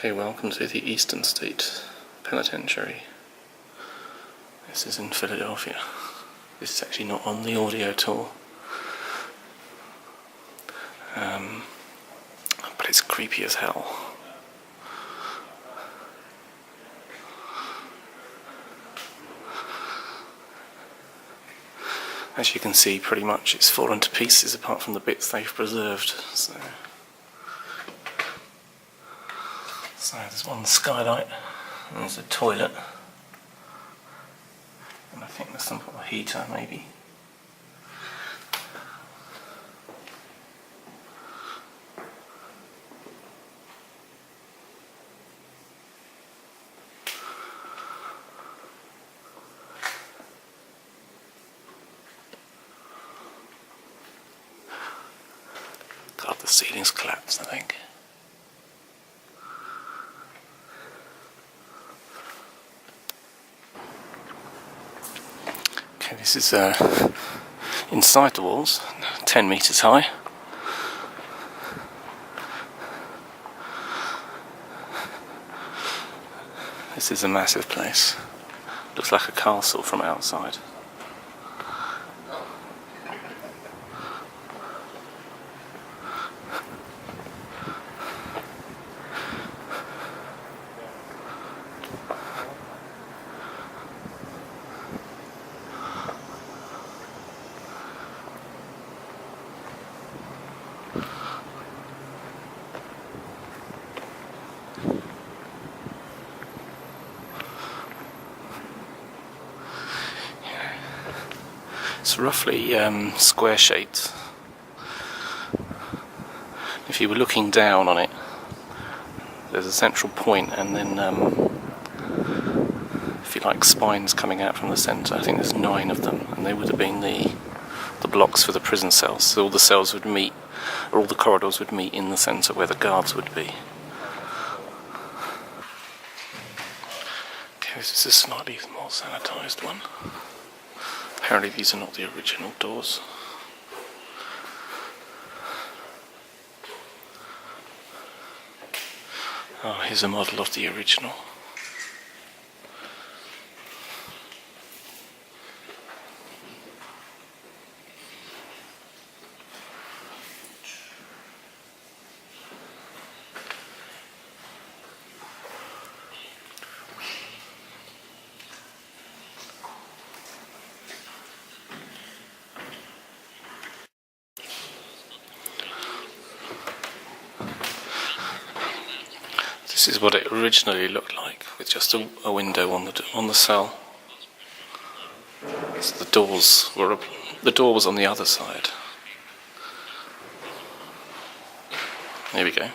Okay, welcome to the Eastern State Penitentiary. This is in Philadelphia. This is actually not on the audio tour. But it's creepy as hell. As you can see, pretty much it's fallen to pieces apart from the bits they've preserved. So there's one skylight, and there's a toilet, and I think there's some sort of heater maybe. God, the ceiling's collapsed, I think. Okay, this is inside the walls, 10 metres high. This is a massive place. Looks like a castle from outside. It's roughly square shaped. If you were looking down on it, there's a central point, and then if you like, spines coming out from the centre. I think there's 9 of them, and they would have been the blocks for the prison cells. So all the cells would meet, or all the corridors would meet in the centre where the guards would be. Okay, this is a slightly more sanitised one. Apparently these are not the original doors. Oh, here's a model of the original. This is what it originally looked like, with just a window on the cell. So the door was on the other side. There we go.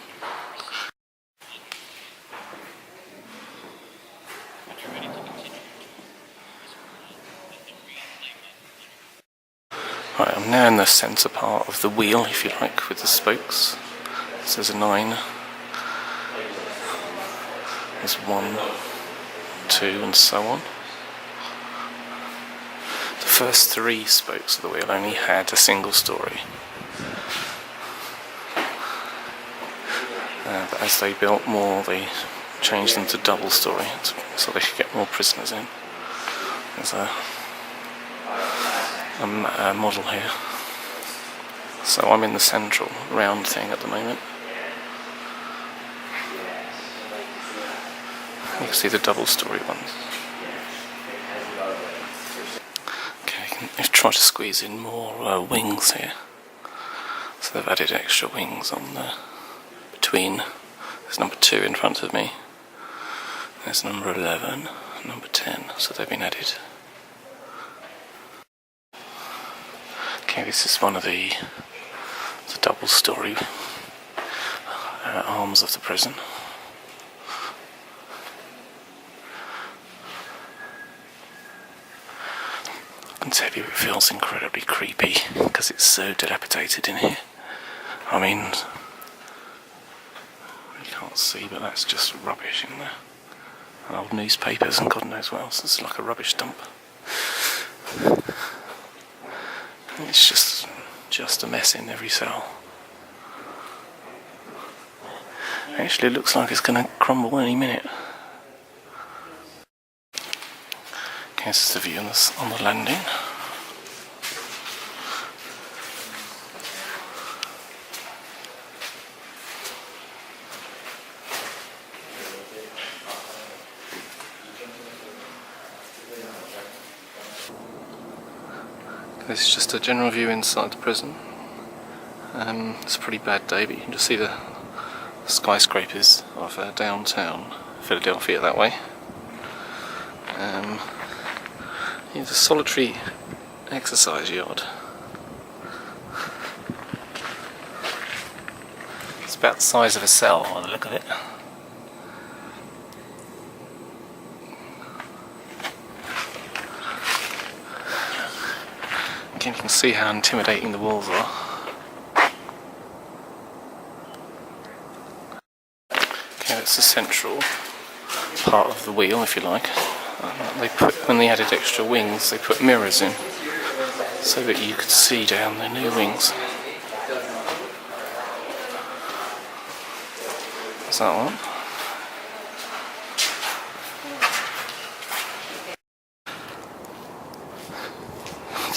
Right, I'm now in the centre part of the wheel, if you like, with the spokes. This is a 9. There's 1, 2, and so on. The first 3 spokes of the wheel only had a single story. But as they built more, they changed them to double story, so they could get more prisoners in. There's a model here. So I'm in the central round thing at the moment. You can see the double-story ones. Okay, they've tried to squeeze in more wings here. So they've added extra wings on the between. There's number 2 in front of me. There's number 11, number 10. So they've been added. Okay, this is one of the double-story arms of the prison. I can tell you it feels incredibly creepy because it's so dilapidated in here. I mean, you can't see, but that's just rubbish in there. And old newspapers and God knows what else. It's like a rubbish dump. It's just a mess in every cell. Actually, it looks like it's going to crumble any minute. Okay, this is the view on the landing. This is just a general view inside the prison. It's a pretty bad day, but you can just see the skyscrapers of downtown Philadelphia that way. It's a solitary exercise yard. It's about the size of a cell on the look of it. Again, you can see how intimidating the walls are. Okay, that's the central part of the wheel, if you like. When they added extra wings, they put mirrors in so that you could see down the new wings. Is that one?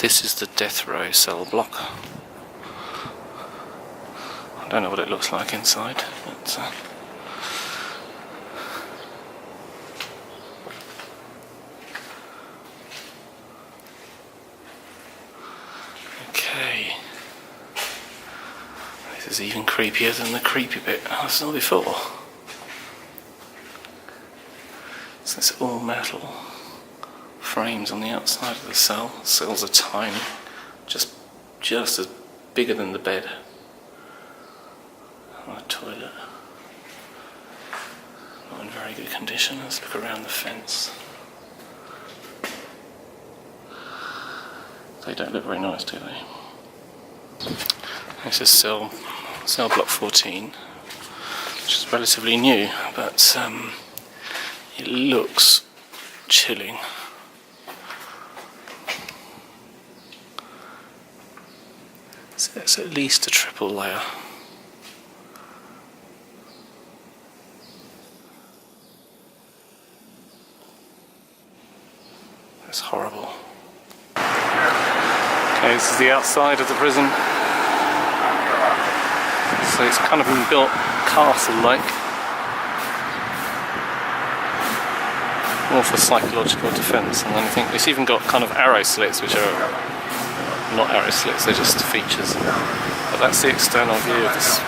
This is the death row cell block. I don't know what it looks like inside, but okay. This is even creepier than the creepy bit I saw before. So it's all metal frames on the outside of the cell. The cells are tiny, just as bigger than the bed. And a toilet. Not in very good condition. Let's look around the fence. They don't look very nice, do they? This is cell block 14, which is relatively new, but it looks chilling. So it's at least a triple layer. That's horrible. Okay, this is the outside of the prison. So it's kind of been built castle-like. More for psychological defence than anything. It's even got kind of arrow slits, which are not arrow slits, they're just features. But that's the external view of this